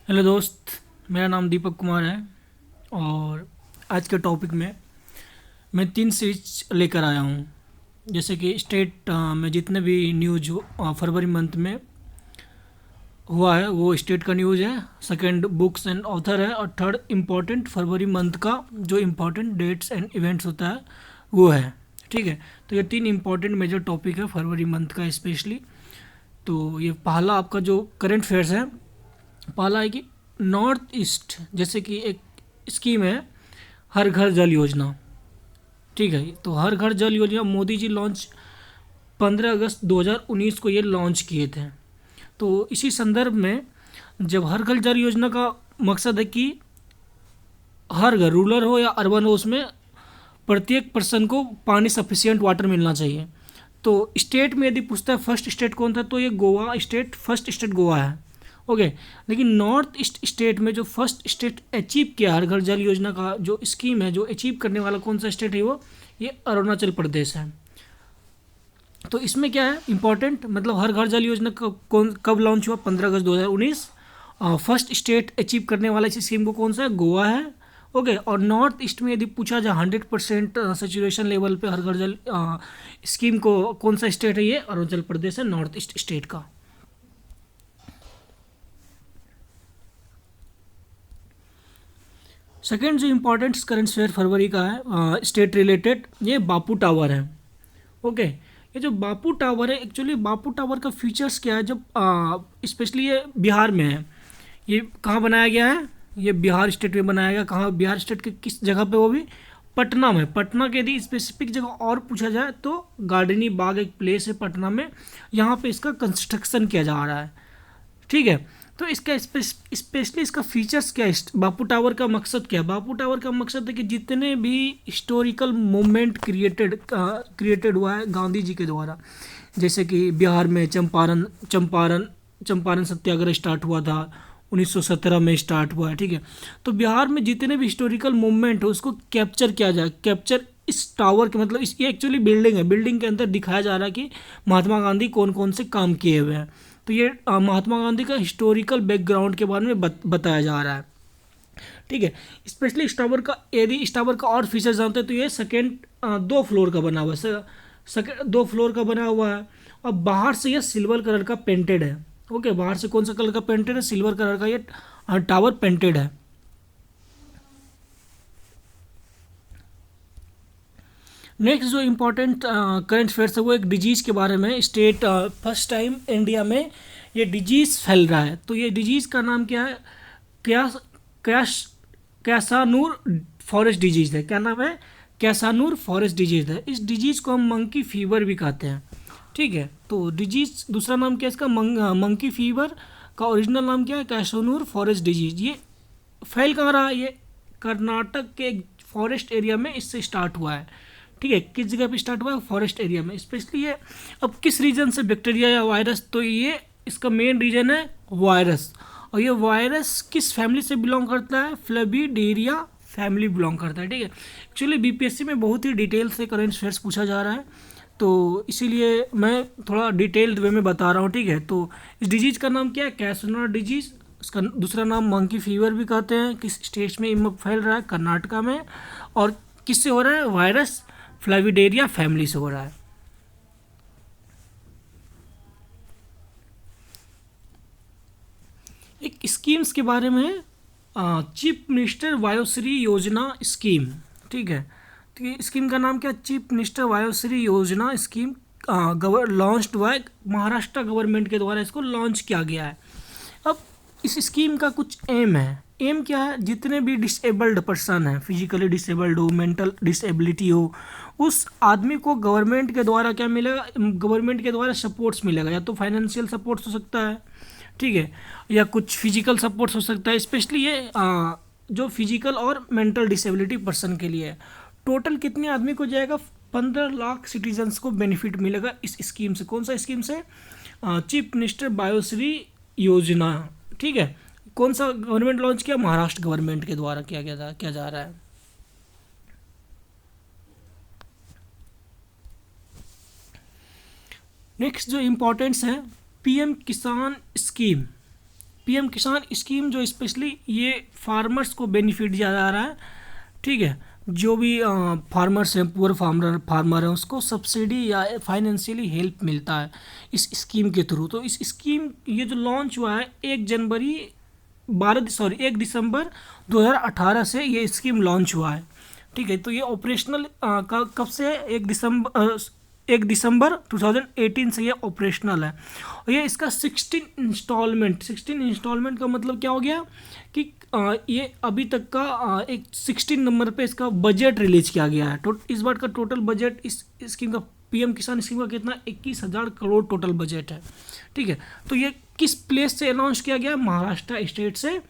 Hello दोस्त। मेरा नाम दीपक कुमार है और आज के टॉपिक में मैं 3 सीरीज लेकर आया हूँ। जैसे कि स्टेट में जितने भी न्यूज फरवरी मंथ में हुआ है वो स्टेट का न्यूज़ है। सेकंड बुक्स एंड ऑथर है और थर्ड इम्पोर्टेंट फरवरी मंथ का जो इम्पोर्टेंट डेट्स एंड इवेंट्स होता है वो है। ठीक है, तो ये 3 इम्पोर्टेंट मेजर टॉपिक है फरवरी मंथ का स्पेशली। तो ये पहला आपका जो करंट अफेयर्स है, पहला है कि नॉर्थ ईस्ट जैसे कि एक स्कीम है हर घर जल योजना। ठीक है, तो हर घर जल योजना मोदी जी लॉन्च 15 अगस्त 2019 को ये लॉन्च किए थे। तो इसी संदर्भ में जब हर घर जल योजना का मकसद है कि हर घर रूरल हो या अर्बन हो उसमें प्रत्येक पर्सन को पानी सफिशियंट वाटर मिलना चाहिए। तो स्टेट में यदि पूछता है फर्स्ट स्टेट कौन था, तो ये Goa state, first state Goa है। ओके, लेकिन नॉर्थ ईस्ट स्टेट में जो फर्स्ट स्टेट अचीव किया हर घर जल योजना का जो स्कीम है, जो अचीव करने वाला कौन सा स्टेट है वो ये अरुणाचल प्रदेश है। तो इसमें क्या है इंपॉर्टेंट, मतलब हर घर जल योजना कौन कब लॉन्च हुआ, 15 अगस्त 2019। फर्स्ट स्टेट अचीव करने वाला इस स्कीम को कौन सा है, गोवा है। ओके, और नॉर्थ ईस्ट में यदि पूछा जाए 100% सेचुरेशन लेवल पे हर घर जल स्कीम को कौन सा स्टेट है, ये अरुणाचल प्रदेश है नॉर्थ ईस्ट स्टेट का। सेकेंड जो इम्पोर्टेंट करंट अफेयर फरवरी का है स्टेट रिलेटेड, ये बापू टावर है। ओके, ये जो बापू टावर है, एक्चुअली बापू टावर का फीचर्स क्या है, जब स्पेशली ये बिहार में है। ये कहाँ बनाया गया है, ये बिहार स्टेट में बनाया गया। कहाँ, बिहार स्टेट के किस जगह पे, वो भी पटना में। पटना के यदि स्पेसिफिक जगह और पूछा जाए तो गार्डनी बाग एक प्लेस है पटना में, यहाँ पे इसका कंस्ट्रक्शन किया जा रहा है। ठीक है, तो इसका स्पेशली इसका फीचर्स क्या है, बापू टावर का मकसद क्या है। बापू टावर का मकसद है कि जितने भी हिस्टोरिकल मूवमेंट क्रिएटेड हुआ है गांधी जी के द्वारा, जैसे कि बिहार में चंपारण सत्याग्रह स्टार्ट हुआ था 1917 में स्टार्ट हुआ है। ठीक है, तो बिहार में जितने भी हिस्टोरिकल मूवमेंट है उसको कैप्चर किया जाए। कैप्चर इस टावर के मतलब ये एक्चुअली बिल्डिंग है, बिल्डिंग के अंदर दिखाया जा रहा है कि महात्मा गांधी कौन कौन से काम किए हुए हैं। तो ये महात्मा गांधी का हिस्टोरिकल बैकग्राउंड के बारे में बताया जा रहा है। ठीक है, स्पेशली इस टावर का, यदि इस टावर का और फीचर जानते हैं तो ये सेकेंड 2 फ्लोर का बना हुआ है। सेकेंड 2 फ्लोर का बना हुआ है और बाहर से ये सिल्वर कलर का पेंटेड है। ओके, बाहर से कौन सा कलर का पेंटेड है, सिल्वर कलर का ये टावर पेंटेड है। नेक्स्ट जो इम्पोर्टेंट करंट अफेयर्स है वो एक डिजीज़ के बारे में। स्टेट फर्स्ट टाइम इंडिया में ये डिजीज़ फैल रहा है। तो ये डिजीज़ का नाम क्या है, क्यास क्यास कैसानूर फॉरेस्ट डिजीज़ है। क्या नाम है, कैसानूर फॉरेस्ट डिजीज़ है। इस डिजीज़ को हम मंकी फीवर भी कहते हैं। ठीक है, तो डिजीज़ दूसरा नाम क्या है इसका, मंकी फीवर का ओरिजिनल नाम क्या है, कैसानूर फॉरेस्ट डिजीज़। ये फैल कहाँ रहा है, ये कर्नाटक के एक फॉरेस्ट एरिया में इससे स्टार्ट हुआ है। ठीक है, किस जगह पे स्टार्ट हुआ है, फॉरेस्ट एरिया में स्पेशली। ये अब किस रीजन से बैक्टीरिया या वायरस, तो ये इसका मेन रीजन है वायरस। और ये वायरस किस फैमिली से बिलोंग करता है, फ्लेबिडेरिया फैमिली बिलोंग करता है। ठीक है, एक्चुअली बीपीएससी में बहुत ही डिटेल से करंट अफेयर्स पूछा जा रहा है, तो इसीलिए मैं थोड़ा डिटेल्ड वे में बता रहा हूँ। ठीक है, तो इस डिजीज़ का नाम क्या है, कैसनर डिजीज़। इसका दूसरा नाम मंकी फीवर भी कहते हैं। किस स्टेट में फैल रहा है, कर्नाटका में। और किससे हो रहा है, वायरस फ्लाविडेरिया फैमिली से हो रहा है। एक स्कीम्स के बारे में, चीफ मिनिस्टर वायुश्री योजना स्कीम। ठीक है, तो ये स्कीम का नाम क्या है, चीफ मिनिस्टर वायुश्री योजना स्कीम। लॉन्च्ड हुआ है, महाराष्ट्र गवर्नमेंट के द्वारा इसको लॉन्च किया गया है। अब इस स्कीम का कुछ एम है। एम क्या है, जितने भी डिसेबल्ड पर्सन हैं, फिजिकली डिसेबल्ड हो, मेंटल डिसेबिलिटी हो, उस आदमी को गवर्नमेंट के द्वारा क्या मिलेगा, गवर्नमेंट के द्वारा सपोर्ट्स मिलेगा। या तो फाइनेंशियल सपोर्ट्स हो सकता है, ठीक है, या कुछ फिजिकल सपोर्ट्स हो सकता है। स्पेशली ये जो फिजिकल और मेंटल डिसेबिलिटी पर्सन के लिए है। टोटल कितने आदमी को जाएगा, 15 लाख सिटीजन्स को बेनिफिट मिलेगा इस स्कीम से। कौन सा स्कीम से, चीफ मिनिस्टर वायुश्री योजना। ठीक है, कौन सा गवर्नमेंट लॉन्च किया, महाराष्ट्र गवर्नमेंट के द्वारा किया जा रहा है। नेक्स्ट जो इम्पोर्टेंट्स है, पीएम किसान स्कीम। पीएम किसान स्कीम जो स्पेशली ये फार्मर्स को बेनिफिट दिया जा रहा है, ठीक है। जो भी फार्मर्स हैं, पुअर फार्मर हैं, उसको सब्सिडी या फाइनेंशियली हेल्प मिलता है इस स्कीम के थ्रू। तो इस स्कीम ये जो लॉन्च हुआ है 1 दिसंबर 2018 से ये स्कीम लॉन्च हुआ है, ठीक है। तो ये ऑपरेशनल कब से है? 1 दिसंबर 2018 से ये ऑपरेशनल है। और ये इसका 16 इंस्टॉलमेंट का मतलब क्या हो गया कि ये अभी तक का एक 16 नंबर पे इसका बजट रिलीज किया गया है। तो इस बार का टोटल बजट इस स्कीम का, पीएम किसान स्कीम का कितना, 21,000 करोड़ टोटल बजट है, ठीक है। तो ये किस प्लेस से अनाउंस किया गया? महाराष्ट्र स्टेट से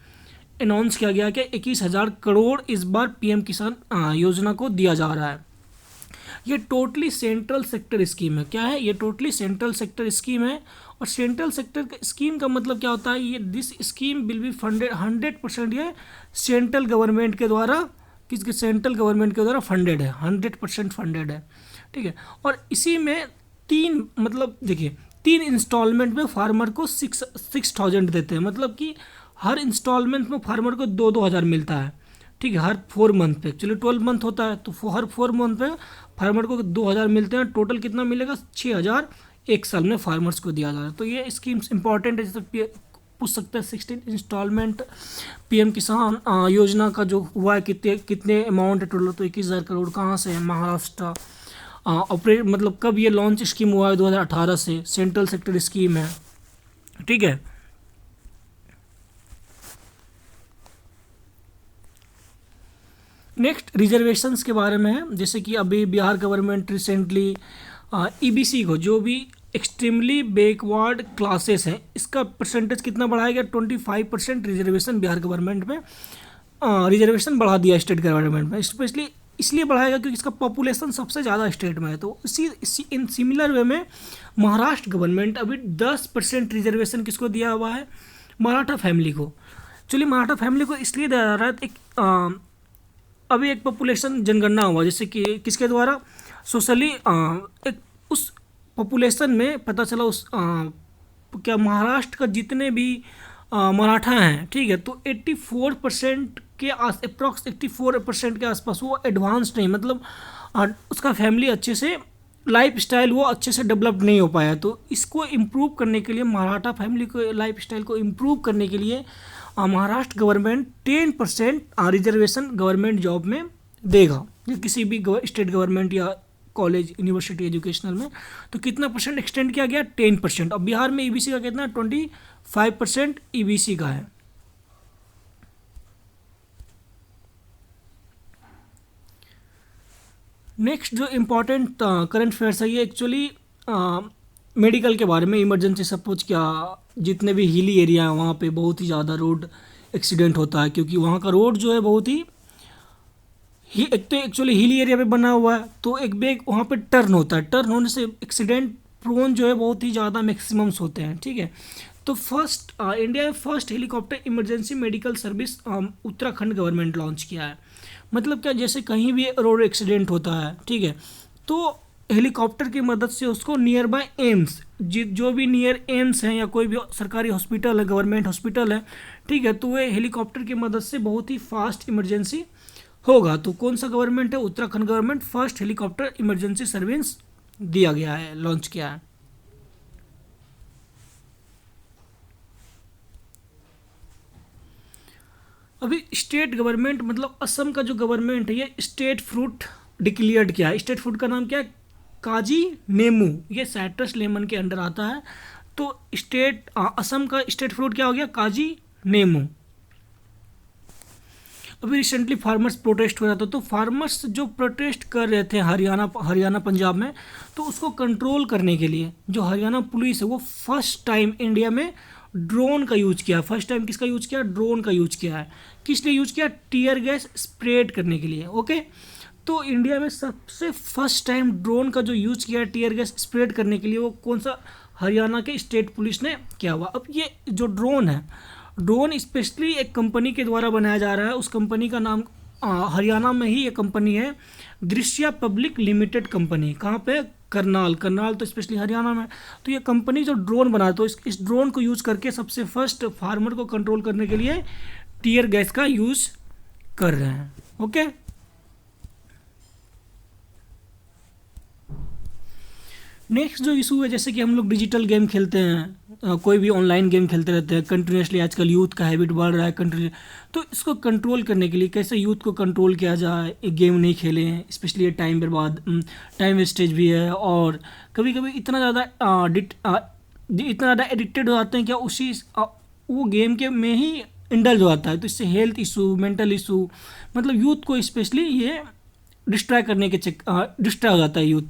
अनाउंस किया गया कि 21,000 करोड़ इस बार पीएम किसान योजना को दिया जा रहा है। ये टोटली सेंट्रल सेक्टर स्कीम है। क्या है? ये टोटली सेंट्रल सेक्टर स्कीम है। और सेंट्रल सेक्टर स्कीम का मतलब क्या होता है? ये this scheme will be funded 100%, ये सेंट्रल गवर्नमेंट के द्वारा, किसके? सेंट्रल गवर्नमेंट के द्वारा फंडेड है, 100% फंडेड है, ठीक है। और इसी में देखिए 3 इंस्टॉलमेंट में फार्मर को 6,000 देते हैं। मतलब कि हर इंस्टॉलमेंट में फार्मर को 2-2 हज़ार मिलता है, ठीक है। हर 4 मंथ पे, चलिए 12 मंथ होता है, तो हर 4 मंथ पे फार्मर को 2,000 मिलते हैं। टोटल कितना मिलेगा? 6,000 एक साल में फार्मर्स को दिया जा रहा है। तो ये स्कीम्स इंपॉर्टेंट है। जैसे पूछ सकते हैं 16 इंस्टॉलमेंट पीएम किसान योजना का जो हुआ है, कितने अमाउंट है टोटल? तो 21,000 करोड़ कहाँ से है? महाराष्ट्र। ऑपरेट मतलब कब ये लॉन्च स्कीम हुआ है? 2018 से। सेंट्रल सेक्टर स्कीम है, ठीक है। नेक्स्ट रिजर्वेशंस के बारे में है। जैसे कि अभी बिहार गवर्नमेंट रिसेंटली ईबीसी को, जो भी एक्सट्रीमली बैकवर्ड क्लासेस हैं, इसका परसेंटेज कितना बढ़ाया गया? 25% रिजर्वेशन बिहार गवर्नमेंट में रिजर्वेशन बढ़ा दिया स्टेट गवर्नमेंट में। स्पेशली इसलिए बढ़ाएगा क्योंकि इसका पॉपुलेशन सबसे ज़्यादा स्टेट में है। तो इसी इन सिमिलर वे में महाराष्ट्र गवर्नमेंट अभी 10% रिजर्वेशन किसको दिया हुआ है? मराठा फैमिली को। चलिए मराठा फैमिली को इसलिए दिया जा रहा है, अभी एक पॉपुलेशन जनगणना हुआ, जैसे कि किसके द्वारा? सोशली एक उस पॉपुलेशन में पता चला क्या महाराष्ट्र का जितने भी मराठा हैं, ठीक है, तो 84% के अप्रॉक्स 84% के आसपास वो एडवांस्ड नहीं, मतलब उसका फैमिली अच्छे से लाइफ स्टाइल वो अच्छे से डेवलप नहीं हो पाया। तो इसको इम्प्रूव करने के लिए, मराठा फैमिली को लाइफ स्टाइल को इम्प्रूव करने के लिए Maharashtra government 10% reservation government job में देगा, या किसी भी स्टेट गवर्नमेंट या कॉलेज यूनिवर्सिटी एजुकेशनल में। तो कितना परसेंट एक्सटेंड किया गया? 10%। अब बिहार में ईबीसी का कितना? 25% ईबीसी का है। नेक्स्ट जो इम्पोर्टेंट करंट अफेयर्स है, ये एक्चुअली मेडिकल के बारे में। इमरजेंसी सपोज क्या, जितने भी हिली एरिया हैं वहाँ पे बहुत ही ज़्यादा रोड एक्सीडेंट होता है, क्योंकि वहाँ का रोड जो है बहुत ही एक तो एक्चुअली हिली एरिया पे बना हुआ है, तो एक बेग वहाँ पे टर्न होता है। टर्न होने से एक्सीडेंट प्रोन जो है बहुत ही ज़्यादा मैक्सिमम्स होते हैं, ठीक है। तो इंडिया में first helicopter emergency medical service Uttarakhand government launch किया है। मतलब क्या, जैसे कहीं भी रोड एक्सीडेंट होता है, ठीक है, तो हेलीकॉप्टर की मदद से उसको नियर बाय एम्स, जो भी नियर एम्स हैं या कोई भी सरकारी हॉस्पिटल है, गवर्नमेंट हॉस्पिटल है, ठीक है, तो वे हेलीकॉप्टर की मदद से बहुत ही फास्ट इमरजेंसी होगा। तो कौन सा गवर्नमेंट है? Uttarakhand government first helicopter emergency service दिया गया है, लॉन्च किया है। अभी स्टेट गवर्नमेंट मतलब असम का जो गवर्नमेंट है, ये स्टेट फ्रूट डिक्लेयर्ड किया है। स्टेट फ्रूट का नाम क्या है? काजी नेमू। ये साइट्रस लेमन के अंडर आता है। तो असम का स्टेट फ्रूट क्या हो गया? काजी नेमू। अभी रिसेंटली फार्मर्स प्रोटेस्ट हो रहा था, तो फार्मर्स जो प्रोटेस्ट कर रहे थे हरियाणा पंजाब में, तो उसको कंट्रोल करने के लिए जो हरियाणा पुलिस है वो फर्स्ट टाइम इंडिया में ड्रोन का यूज किया। फर्स्ट टाइम किसका यूज किया? ड्रोन का यूज किया है। किस लिए यूज किया? टीयर गैस स्प्रेड करने के लिए। ओके, तो इंडिया में सबसे फर्स्ट टाइम ड्रोन का जो यूज किया है टीयर गैस स्प्रेड करने के लिए, वो कौन सा? हरियाणा के स्टेट पुलिस ने किया हुआ। अब ये जो ड्रोन है, ड्रोन स्पेशली एक कंपनी के द्वारा बनाया जा रहा है। उस कंपनी का नाम हरियाणा में ही ये कंपनी है, दृश्या पब्लिक लिमिटेड कंपनी। कहाँ पे? करनाल, करनाल तो स्पेशली हरियाणा में। तो ये कंपनी जो ड्रोन बना, तो इस ड्रोन को यूज़ करके सबसे फर्स्ट फार्मर को कंट्रोल करने के लिए टीयर गैस का यूज़ कर रहे हैं। ओके, नेक्स्ट जो इशू है, जैसे कि हम लोग डिजिटल गेम खेलते हैं, कोई भी ऑनलाइन गेम खेलते रहते हैं कंटिन्यूसली, आजकल यूथ का हैबिट बढ़ रहा है कंटिन्यू। तो इसको कंट्रोल करने के लिए कैसे यूथ को कंट्रोल किया जाए, एक गेम नहीं खेलें, स्पेशली ये टाइम बर्बाद, टाइम वेस्टेज भी है, और कभी कभी इतना ज़्यादा एडिक्टेड हो जाते हैं क्या उसी वो गेम के में ही इंडल्ज हो जाता है। तो इससे हेल्थ इशू, मेंटल इशू, मतलब यूथ को स्पेशली ये डिस्ट्रैक्ट हो जाता है यूथ।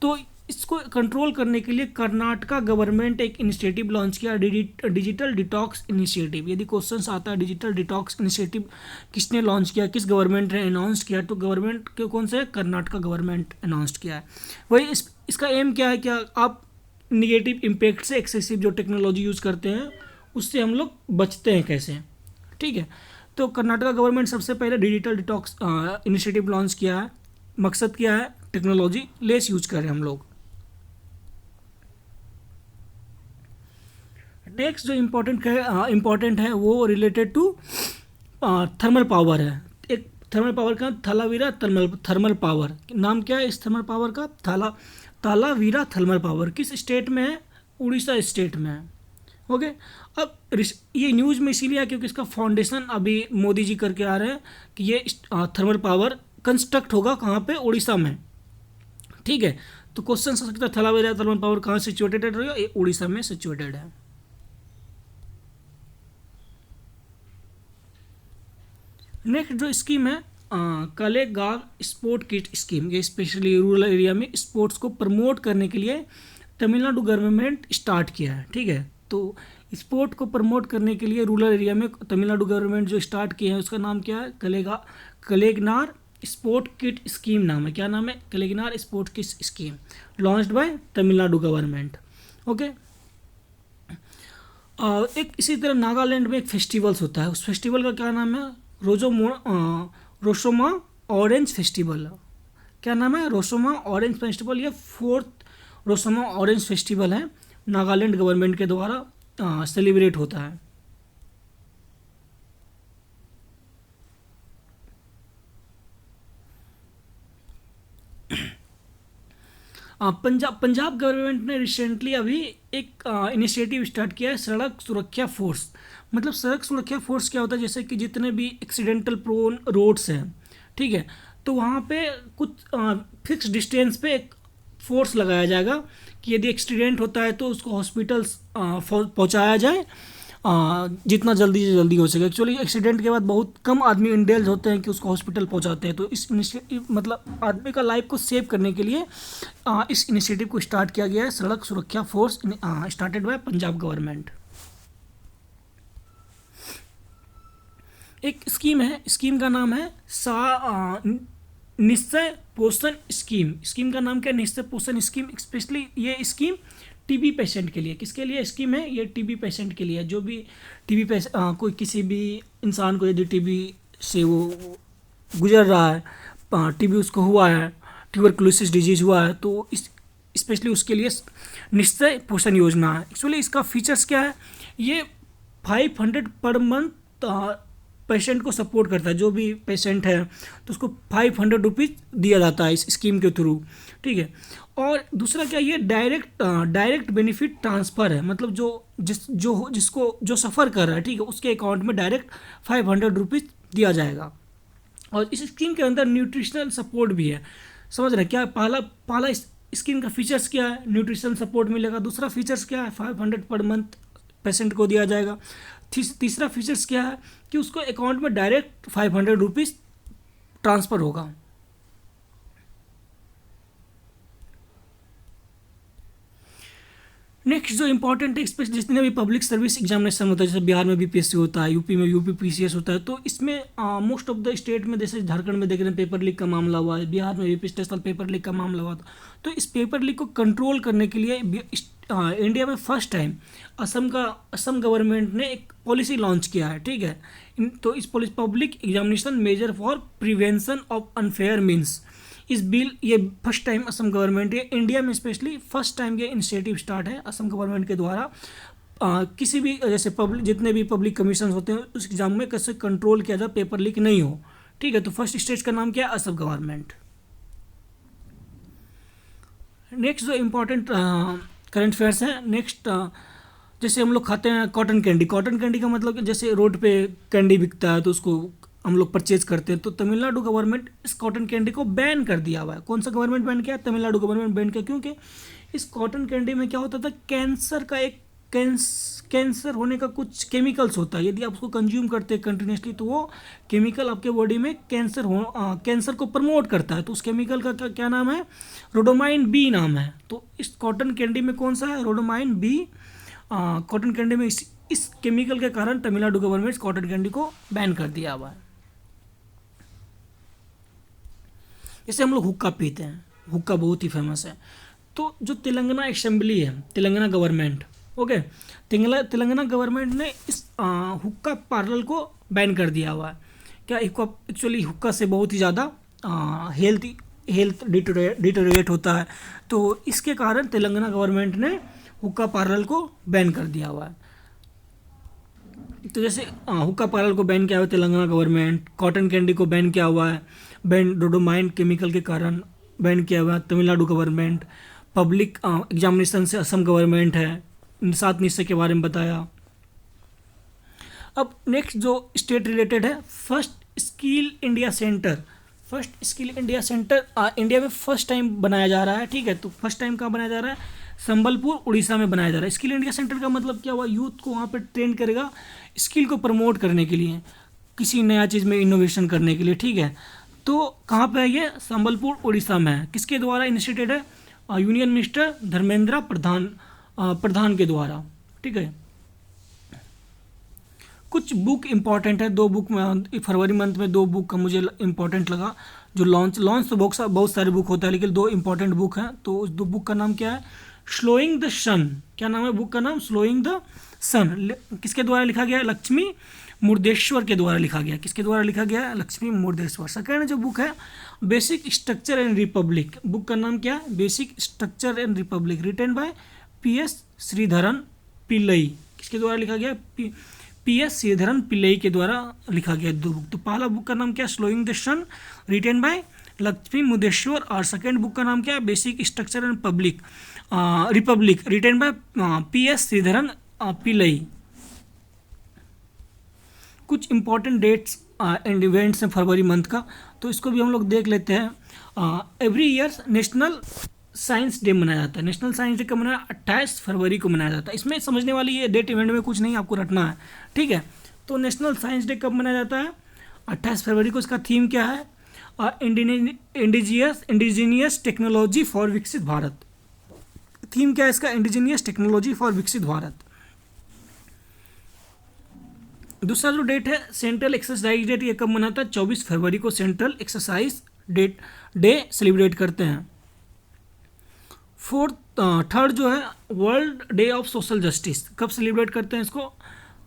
तो इसको कंट्रोल करने के लिए कर्नाटका गवर्नमेंट एक इनिशिएटिव लॉन्च किया, डिजिटल डिटॉक्स इनिशिएटिव। यदि क्वेश्चंस आता है डिजिटल डिटॉक्स इनिशिएटिव किसने लॉन्च किया, किस गवर्नमेंट ने अनाउंस किया, तो गवर्नमेंट के कौन से, कर्नाटका गवर्नमेंट अनाउंस किया है। वही इसका एम क्या है, क्या आप निगेटिव इम्पैक्ट से, एक्सेसिव जो टेक्नोलॉजी यूज़ करते हैं उससे हम लोग बचते हैं कैसे, ठीक है। तो कर्नाटका गवर्नमेंट सबसे पहले डिजिटल डिटॉक्स इनिशिएटिव लॉन्च किया है। मकसद क्या है, टेक्नोलॉजी लेस यूज करें हम लोग। नेक्स्ट जो इम्पोर्टेंट है वो रिलेटेड टू थर्मल पावर है। एक थर्मल पावर का थालावीरा थर्मल पावर, नाम क्या है इस थर्मल पावर का, थालावीरा थर्मल पावर। किस स्टेट में है, उड़ीसा स्टेट में है। ओके, अब ये न्यूज़ में इसीलिए है क्योंकि इसका फाउंडेशन अभी मोदी जी करके आ रहे हैं कि ये थर्मल पावर कंस्ट्रक्ट होगा कहाँ पे, उड़ीसा में, ठीक है। तो क्वेश्चन हो सकता है थालावीरा थर्मल पावर कहाँ सिचुएटेड है, ये उड़ीसा में सिचुएटेड है। नेक्स्ट जो स्कीम है कलेगांव स्पोर्ट किट स्कीम, ये स्पेशली रूरल एरिया में स्पोर्ट्स को प्रमोट करने के लिए तमिलनाडु गवर्नमेंट स्टार्ट किया है, ठीक है। तो स्पोर्ट को प्रमोट करने के लिए रूरल एरिया में तमिलनाडु गवर्नमेंट जो स्टार्ट किया है उसका नाम क्या है, कलेगनार स्पोर्ट किट स्कीम नाम है। क्या नाम है, Kalaignar sport kit scheme, launched by Tamil Nadu government. Okay, एक इसी तरह नागालैंड में एक फेस्टिवल्स होता है, उस फेस्टिवल का क्या नाम है, रोसोमा ऑरेंज फेस्टिवल। क्या नाम है, रोसोमा ऑरेंज फेस्टिवल। ये 4th रोसोमा ऑरेंज फेस्टिवल है, नागालैंड गवर्नमेंट के द्वारा सेलिब्रेट होता है। पंजाब गवर्नमेंट ने रिसेंटली अभी एक इनिशिएटिव स्टार्ट किया है, सड़क सुरक्षा फोर्स। मतलब सड़क सुरक्षा फोर्स क्या होता है, जैसे कि जितने भी एक्सीडेंटल प्रोन रोड्स हैं, ठीक है, तो वहाँ पे कुछ फिक्स डिस्टेंस पे एक फोर्स लगाया जाएगा कि यदि एक्सीडेंट होता है तो उसको हॉस्पिटल्स पहुँचाया जाए जितना जल्दी से जल्दी हो सके। एक्चुअली एक्सीडेंट के बाद बहुत कम आदमी इंडेल्ज होते हैं कि उसको हॉस्पिटल पहुंचाते हैं। तो इस इनिशिएटिव मतलब आदमी का लाइफ को सेव करने के लिए इस इनिशिएटिव को स्टार्ट किया गया है, सड़क सुरक्षा force, started by Punjab government. एक स्कीम है, स्कीम का नाम है निश्चय पोषण स्कीम। स्कीम का नाम क्या है, निश्चय पोषण स्कीम। स्पेशली ये स्कीम टीबी पेशेंट के लिए, किसके लिए स्कीम है, ये टीबी पेशेंट के लिए। जो भी टीबी कोई किसी भी इंसान को यदि टीबी से वो गुजर रहा है, टीबी उसको हुआ है, ट्यूबरकुलोसिस डिजीज हुआ है, तो इस स्पेशली उसके लिए निश्चय पोषण योजना है। एक्चुअली इसका फीचर्स क्या है, ये 500 पर मंथ पेशेंट को सपोर्ट करता है। जो भी पेशेंट है तो उसको 500 रुपीज़ दिया जाता है इस स्कीम के थ्रू, ठीक है। और दूसरा क्या, ये डायरेक्ट बेनिफिट ट्रांसफ़र है। मतलब जिसको जो सफ़र कर रहा है, ठीक है, उसके अकाउंट में डायरेक्ट 500 रुपीज़ दिया जाएगा। और इस स्कीम के अंदर न्यूट्रिशनल सपोर्ट भी है। समझ रहे हैं क्या, पहला इस स्कीम का फीचर्स क्या है, न्यूट्रिशनल सपोर्ट मिलेगा। दूसरा फीचर्स क्या है, 500 पर मंथ पेशेंट को दिया जाएगा। तीसरा फीचर्स क्या है कि उसको अकाउंट में डायरेक्ट 500 रुपीज़ ट्रांसफ़र होगा। नेक्स्ट जो इंपॉर्टेंट है, स्पेशली जितने भी पब्लिक सर्विस एग्जामिनेशन होता है, जैसे बिहार में बीपीएससी होता है, यूपी में यूपीपीसीएस होता है, तो इसमें मोस्ट ऑफ द स्टेट में, जैसे झारखंड में देख रहे हैं पेपर लीक का मामला हुआ है, बिहार में भी पिछले साल पेपर लीक का मामला हुआ था। तो इस पेपर लीक को कंट्रोल करने के लिए इंडिया में फर्स्ट टाइम असम गवर्नमेंट ने एक पॉलिसी लॉन्च किया है, ठीक है। तो इस public examination measure for prevention of unfair means, इस बिल ये फर्स्ट टाइम असम गवर्नमेंट है इंडिया में स्पेशली फर्स्ट टाइम ये इनिशिएटिव स्टार्ट है असम गवर्नमेंट के द्वारा किसी भी जैसे पब्लिक जितने भी पब्लिक कमीशन होते हैं उस एग्जाम में कैसे कंट्रोल किया जाए पेपर लीक नहीं हो। ठीक है, तो फर्स्ट स्टेज का नाम क्या है? असम गवर्नमेंट। नेक्स्ट जो इम्पोर्टेंट करंट अफेयर्स है, नेक्स्ट जैसे हम लोग खाते हैं कॉटन कैंडी। कॉटन कैंडी का मतलब कि जैसे रोड पे कैंडी बिकता है तो उसको हम लोग परचेज करते हैं। तो तमिलनाडु गवर्नमेंट इस कॉटन कैंडी को बैन कर दिया हुआ है। कौन सा गवर्नमेंट बैन किया? तमिलनाडु गवर्नमेंट बैन किया, क्योंकि इस कॉटन कैंडी में क्या होता था, कैंसर का एक कैंसर होने का कुछ केमिकल्स होता है। यदि आप उसको कंज्यूम करते हैं कंटिन्यूसली तो वो केमिकल आपके बॉडी में कैंसर को प्रमोट करता है। तो उस केमिकल का क्या नाम है? रोडोमाइन बी नाम है। तो इस कॉटन कैंडी में कौन सा है? रोडोमाइन बी। कॉटन कैंडी में इस केमिकल के कारण तमिलनाडु गवर्नमेंट कॉटन कैंडी को बैन कर दिया हुआ है। जैसे हम लोग हुक्का पीते हैं, हुक्का बहुत ही फेमस है। तो जो तेलंगाना असेंबली है, Telangana government, okay, Telangana government ने इस हुक्का पार्लर को बैन कर दिया हुआ है। क्या एक्चुअली हुक्का से बहुत ही ज़्यादा हेल्थ डिटोरेट होता है। तो इसके कारण तेलंगाना गवर्नमेंट ने हुक्का पार्लर को बैन कर दिया हुआ है। तो जैसे हुक्का पार्लर को बैन किया हुआ है तेलंगाना गवर्नमेंट, कॉटन कैंडी को बैन किया हुआ है, बैन रोडोमाइन केमिकल के कारण बैन किया हुआ है तमिलनाडु गवर्नमेंट। पब्लिक एग्जामिनेशन से असम गवर्नमेंट है। 7 निश्चय के बारे में बताया। अब नेक्स्ट जो स्टेट रिलेटेड है, first skill India centre. First skill India centre India में फर्स्ट टाइम बनाया जा रहा है। ठीक है, तो फर्स्ट टाइम कहाँ बनाया जा रहा है? संबलपुर उड़ीसा में बनाया जा रहा है। स्किल इंडिया सेंटर का मतलब क्या हुआ? यूथ को वहाँ पर ट्रेन करेगा स्किल को प्रमोट करने के लिए, किसी नया चीज़ में इनोवेशन करने के लिए। ठीक है, तो कहाँ पे है ये? संबलपुर उड़ीसा में है। किसके द्वारा इनिशिएटेड है? यूनियन मिनिस्टर धर्मेंद्र प्रधान के द्वारा। ठीक है, कुछ बुक इंपॉर्टेंट है। 2 बुक में फरवरी मंथ में 2 बुक का मुझे इंपॉर्टेंट लगा। जो लॉन्च तो बहुत सारे बुक होता है, लेकिन 2 इंपॉर्टेंट बुक हैं। तो उस 2 बुक का नाम क्या है? स्लोइंग द सन। क्या नाम है बुक का नाम? स्लोइंग द सन। किसके द्वारा लिखा गया है? लक्ष्मी मुर्देश्वर के द्वारा लिखा गया। किसके द्वारा लिखा गया है? लक्ष्मी मुर्देश्वर। सेकेंड जो बुक है basic structure and republic. Book का नाम क्या है? Basic structure and republic, written by PS Sreedharan Pillai. किसके द्वारा लिखा गया? PS श्रीधरन पिल्लई के द्वारा लिखा गया 2 बुक। तो पहला बुक का नाम क्या है? Swallowing the sun, written by Lakshmi Murdeshwar. और सेकेंड बुक का नाम क्या है? Basic structure and republic, written by PS Sreedharan Pillai. कुछ इंपॉर्टेंट डेट्स एंड इवेंट्स हैं फरवरी मंथ का, तो इसको भी हम लोग देख लेते हैं। Every year national science day मनाया जाता है। नेशनल साइंस डे कब मनाया? 28 फरवरी को मनाया जाता है। इसमें समझने वाली ये डेट इवेंट में कुछ नहीं आपको रटना है। ठीक है, तो नेशनल साइंस डे कब मनाया जाता है? 28 फरवरी को। इसका थीम क्या है? इंडिजीनियस टेक्नोलॉजी फॉर विकसित भारत। थीम क्या है इसका? इंडिजीनियस टेक्नोलॉजी फॉर विकसित भारत। दूसरा जो डेट है सेंट्रल एक्सरसाइज डेट, ये कब मनाता है? 24 फरवरी को सेंट्रल एक्सरसाइज डे सेलिब्रेट करते हैं। थर्ड जो है world day of social justice, कब सेलिब्रेट करते हैं इसको?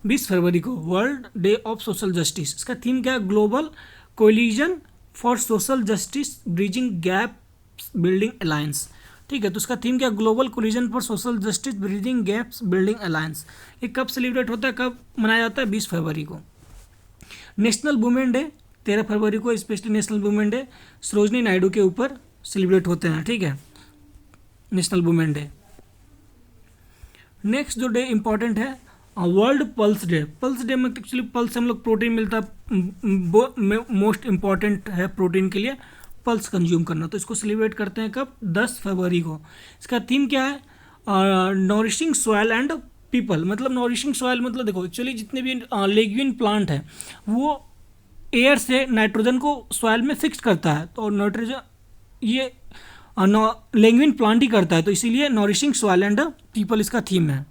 20 फरवरी को, world day of social justice. इसका थीम क्या है? Global collision for social justice bridging gaps building alliance. ठीक है, तो उसका थीम क्या? Global collision for social justice bridging gaps building alliance. ये कब सेलिब्रेट होता है, कब मनाया जाता है? 20 फरवरी को। नेशनल वुमेन डे 13 फरवरी को, specially national women day Sarojini Naidu के ऊपर सेलिब्रेट होते हैं। ठीक है, नेशनल वुमेन डे। नेक्स्ट जो डे इंपॉर्टेंट है world pulse day. Pulse day में एक्चुअली पल्स से हम लोग प्रोटीन मिलता है, मोस्ट इंपॉर्टेंट है प्रोटीन के लिए पल्स कंज्यूम करना। तो इसको सेलिब्रेट करते हैं कब? 10 फरवरी को। इसका थीम क्या है? Nourishing soil and people. मतलब नॉरिशिंग सॉइल मतलब देखो एक्चुअली जितने भी लेग्यूइन प्लांट है वो एयर से नाइट्रोजन को सॉइल में फिक्स करता है। तो नाइट्रोजन ये लेग्यूइन प्लांट ही करता है, तो इसीलिए नॉरिशिंग सॉइल एंड पीपल इसका थीम है।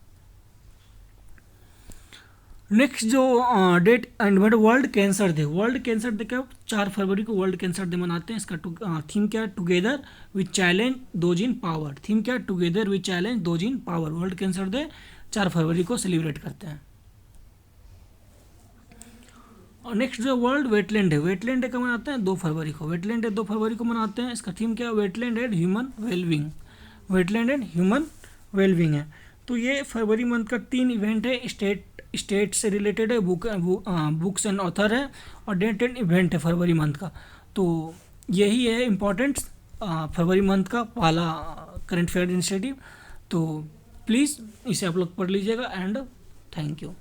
नेक्स्ट जो date and world cancer day. World cancer day क्या? 4 फरवरी को वर्ल्ड कैंसर डे मनाते हैं। इसका थीम क्या है? Together with challenge those in power. Theme क्या है? Together with challenge those in power. World cancer day 4 फरवरी को सेलिब्रेट करते हैं। और नेक्स्ट जो वर्ल्ड वेटलैंड है, वेटलैंड डे कब मनाते हैं? 2 फरवरी को। वेटलैंड डे 2 फरवरी को मनाते हैं। इसका थीम क्या है? Wetland and human wellbeing. Wetland and human wellbeing है। तो ये फरवरी मंथ का 3 इवेंट है। स्टेट से रिलेटेड है, बुक्स एंड ऑथर है, और डेट एंड इवेंट है फरवरी मंथ का। तो यही है इम्पोर्टेंट्स फरवरी मंथ का पहला करंट अफेयर इनिशिएटिव। तो प्लीज़ इसे आप लोग पढ़ लीजिएगा एंड थैंक यू।